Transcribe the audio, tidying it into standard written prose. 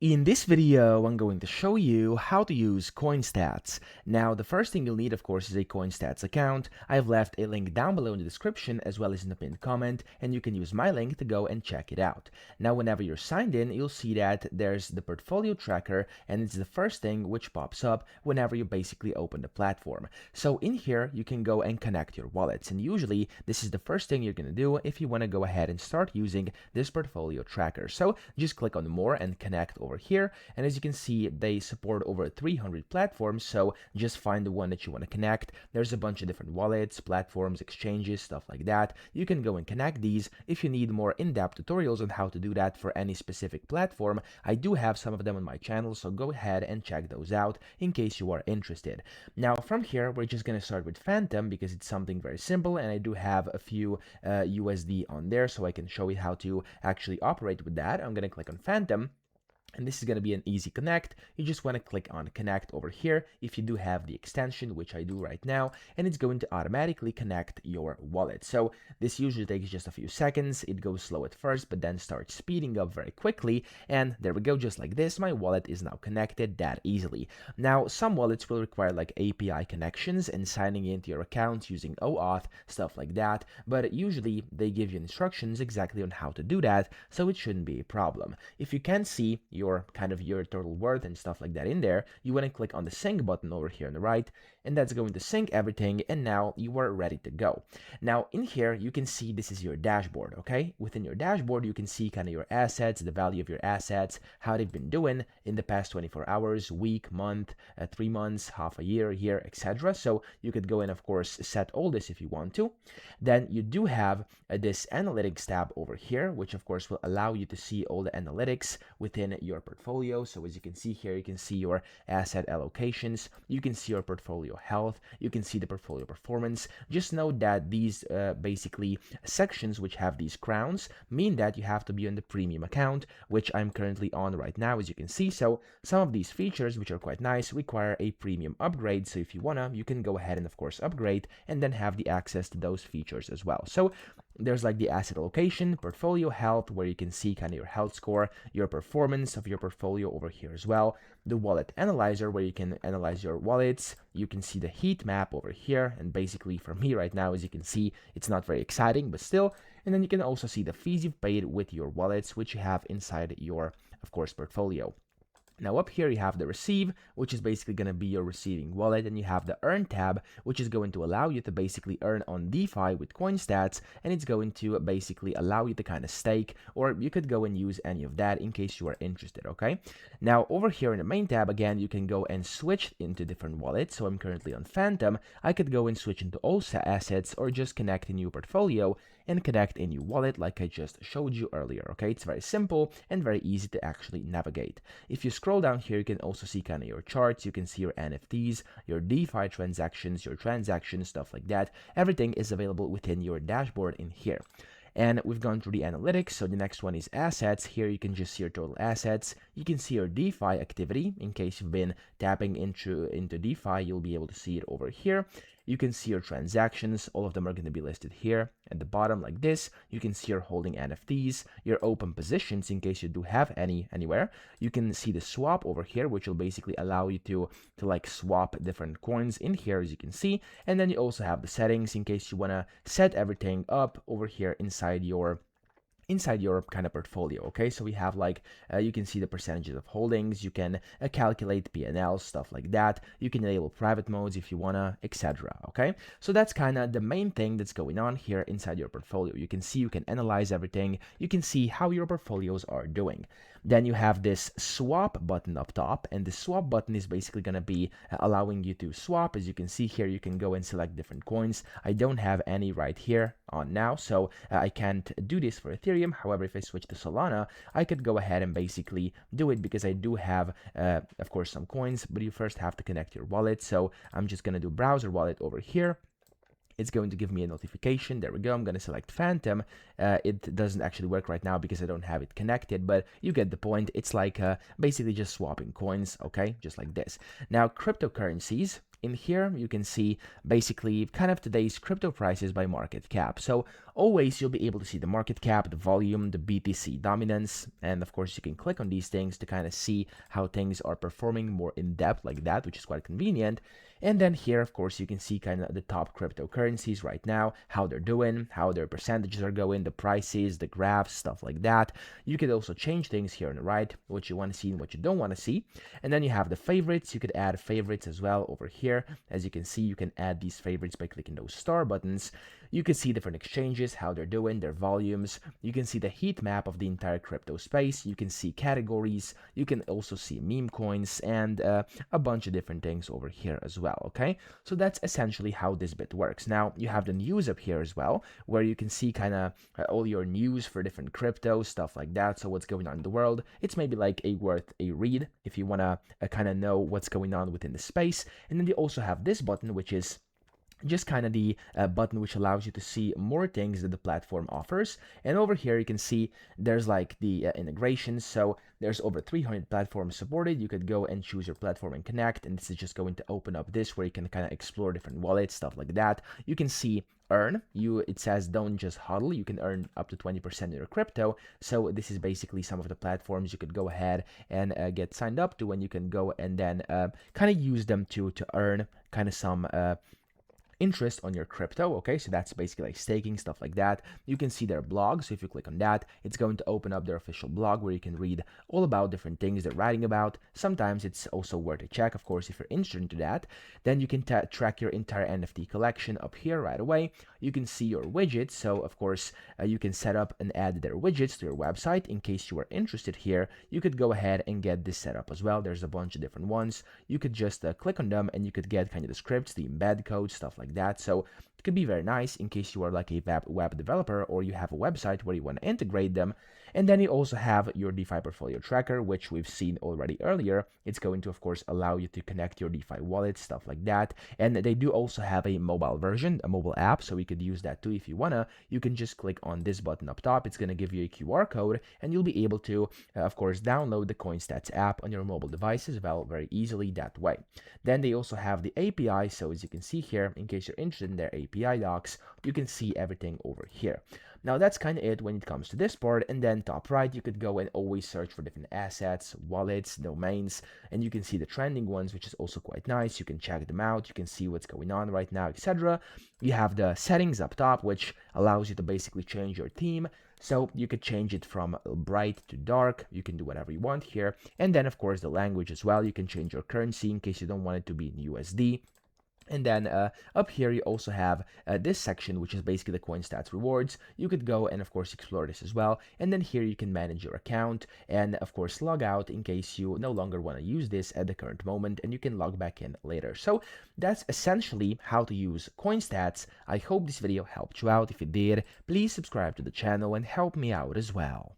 In this video, I'm going to show you how to use CoinStats. Now, the first thing you'll need, of course, is a CoinStats account. I've left a link down below in the description as well as in the pinned comment, and you can use my link to go and check it out. Now, whenever you're signed in, you'll see that there's the portfolio tracker, and it's the first thing which pops up whenever you basically open the platform. So in here, you can go and connect your wallets, and usually this is the first thing you're going to do if you want to go ahead and start using this portfolio tracker. So just click on More and Connect over here, and as you can see, they support over 300 platforms, so just find the one that you want to connect. There's a bunch of different wallets, platforms, exchanges, stuff like that. You can go and connect these. If you need more in-depth tutorials on how to do that for any specific platform, I do have some of them on my channel, so go ahead and check those out in case you are interested. Now from here, we're just going to start with Phantom because it's something very simple, and I do have a few USD on there, so I can show you how to actually operate with that. I'm going to click on Phantom. And this is going to be an easy connect. You just want to click on connect over here if you do have the extension, which I do right now, and it's going to automatically connect your wallet. So this usually takes just a few seconds. It goes slow at first, but then starts speeding up very quickly. And there we go, just like this, my wallet is now connected that easily. Now, some wallets will require like API connections and signing into your accounts using OAuth, stuff like that, but usually they give you instructions exactly on how to do that, so it shouldn't be a problem. If you can see your total worth and stuff like that in there, you want to click on the sync button over here on the right, and that's going to sync everything, and now you are ready to go. Now in here you can see this is your dashboard. Okay, within your dashboard you can see kind of your assets, the value of your assets, how they've been doing in the past 24 hours, week, month, 3 months, half a year, etc. So you could go and of course set all this if you want to. Then you do have this analytics tab over here, which of course will allow you to see all the analytics within your portfolio. So as you can see here, you can see your asset allocations, you can see your portfolio health, you can see the portfolio performance. Just note that these basically sections which have these crowns mean that you have to be on the premium account, which I'm currently on right now, as you can see. So some of these features, which are quite nice, require a premium upgrade. So if you wanna, you can go ahead and of course upgrade and then have the access to those features as well. So there's like the asset allocation, portfolio health, where you can see kind of your health score, your performance of your portfolio over here as well. The wallet analyzer, where you can analyze your wallets. You can see the heat map over here, and basically for me right now, as you can see, it's not very exciting, but still. And then you can also see the fees you've paid with your wallets, which you have inside your, of course, portfolio. Now up here you have the receive, which is basically going to be your receiving wallet, and you have the earn tab, which is going to allow you to basically earn on DeFi with CoinStats, and it's going to basically allow you to kind of stake, or you could go and use any of that in case you are interested. Okay, now over here in the main tab, again, you can go and switch into different wallets. So I'm currently on Phantom. I could go and switch into all assets, or just connect a new portfolio and connect a new wallet like I just showed you earlier. Okay, it's very simple and very easy to actually navigate. If you scroll down here, you can also see kind of your charts. You can see your NFTs, your DeFi transactions, your transactions, stuff like that. Everything is available within your dashboard in here. And we've gone through the analytics. So the next one is assets. Here you can just see your total assets. You can see your DeFi activity. In case you've been tapping into DeFi, you'll be able to see it over here. You can see your transactions. All of them are going to be listed here at the bottom like this. You can see your holding NFTs, your open positions in case you do have anywhere. You can see the swap over here, which will basically allow you to like swap different coins in here, as you can see. And then you also have the settings in case you want to set everything up over here inside your kind of portfolio. Okay, so we have like you can see the percentages of holdings. You can calculate P&L, stuff like that. You can enable private modes if you wanna, etc. Okay, so that's kind of the main thing that's going on here inside your portfolio. You can see, you can analyze everything. You can see how your portfolios are doing. Then you have this swap button up top, and the swap button is basically going to be allowing you to swap. As you can see here, you can go and select different coins. I don't have any right here on now, so I can't do this for Ethereum. However, if I switch to Solana, I could go ahead and basically do it because I do have, of course, some coins, but you first have to connect your wallet. So I'm just going to do browser wallet over here. It's going to give me a notification. There we go. I'm going to select Phantom. It doesn't actually work right now because I don't have it connected, but you get the point. It's like basically just swapping coins, okay? Just like this. Now, cryptocurrencies in here, you can see basically kind of today's crypto prices by market cap. So always you'll be able to see the market cap, the volume, the BTC dominance, and of course you can click on these things to kind of see how things are performing more in depth like that, which is quite convenient. And then here, of course, you can see kind of the top cryptocurrencies right now, how they're doing, how their percentages are going, the prices, the graphs, stuff like that. You could also change things here on the right, what you want to see and what you don't want to see. And then you have the favorites. You could add favorites as well over here. As you can see, you can add these favorites by clicking those star buttons. You can see different exchanges, how they're doing, their volumes. You can see the heat map of the entire crypto space. You can see categories. You can also see meme coins and a bunch of different things over here as well, okay? So that's essentially how this bit works. Now, you have the news up here as well, where you can see kind of all your news for different crypto, stuff like that. So what's going on in the world. It's maybe like worth a read if you want to kind of know what's going on within the space. And then you also have this button, which is just kind of the button which allows you to see more things that the platform offers. And over here you can see there's like the integrations. So there's over 300 platforms supported. You could go and choose your platform and connect, and this is just going to open up this where you can kind of explore different wallets, stuff like that. You can see earn. It says don't just hodl. You can earn up to 20% of your crypto. So this is basically some of the platforms you could go ahead and get signed up to, and you can go and then kind of use them to earn kind of some interest on your crypto. Okay, so that's basically like staking, stuff like that. You can see their blog, so if you click on that, it's going to open up their official blog where you can read all about different things they're writing about. Sometimes it's also worth a check, of course, if you're interested into that. Then you can track your entire NFT collection up here right away. You can see your widgets, so of course you can set up and add their widgets to your website. In case you are interested here, you could go ahead and get this set up as well. There's a bunch of different ones. You could just click on them and you could get kind of the scripts, the embed code, stuff like that. So it could be very nice in case you are like a web developer or you have a website where you want to integrate them. And then you also have your DeFi portfolio tracker, which we've seen already earlier. It's going to, of course, allow you to connect your DeFi wallet, stuff like that. And they do also have a mobile version, a mobile app, so we could use that too if you wanna. You can just click on this button up top. It's going to give you a QR code, and you'll be able to, of course, download the CoinStats app on your mobile devices very easily that way. Then they also have the API, so as you can see here, in case you're interested in their API docs, you can see everything over here. Now that's kind of it when it comes to this part, and then top right you could go and always search for different assets, wallets, domains, and you can see the trending ones, which is also quite nice. You can check them out, you can see what's going on right now, etc. You have the settings up top, which allows you to basically change your theme. So you could change it from bright to dark. You can do whatever you want here. And then of course the language as well. You can change your currency in case you don't want it to be in USD. And then up here you also have this section, which is basically the CoinStats rewards. You could go and of course explore this as well. And then here you can manage your account and of course log out in case you no longer want to use this at the current moment, and you can log back in later. So that's essentially how to use CoinStats. I hope this video helped you out. If it did, please subscribe to the channel and help me out as well.